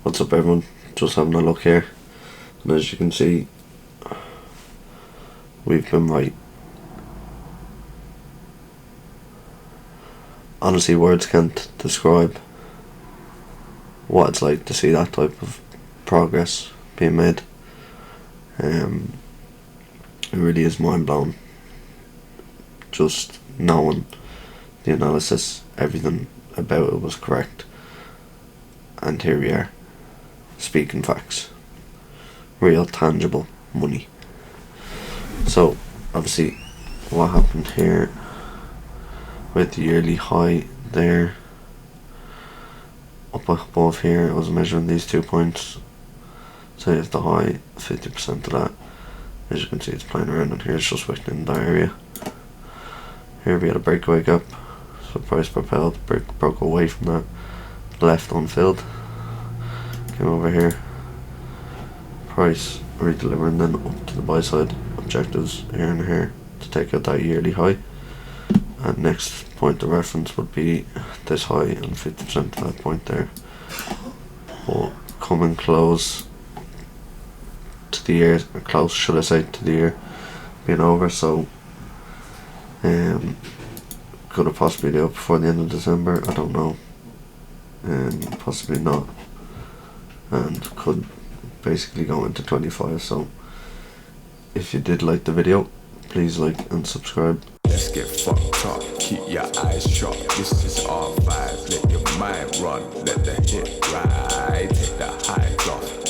What's up everyone, just having a look here, and as you can see, we've been right. Honestly, words can't describe what it's like to see that type of progress being made. It really is mind blowing, just knowing the analysis, everything about it was correct, and here we are, speaking facts, real tangible money. So obviously what happened here with the yearly high there, up above here, I was measuring these 2 points, so if the high, 50% of that, as you can see it's playing around, and here it's just within that area. Here we had a breakaway gap, so price propelled, broke away from that, left unfilled, came over here, price redelivering then up to the buy side objectives here and here to take out that yearly high, and next point of reference would be this high and 50% of that point there. But coming close to the year, or close should I say to the year being over, so could have possibly do it before the end of December, I don't know, and possibly not, and could basically go into 25. So if you did like the video, please like and subscribe. Let's get fucked up, keep your eyes shut. This is our vibes, let your mind run. Let the hit ride, take the highs off.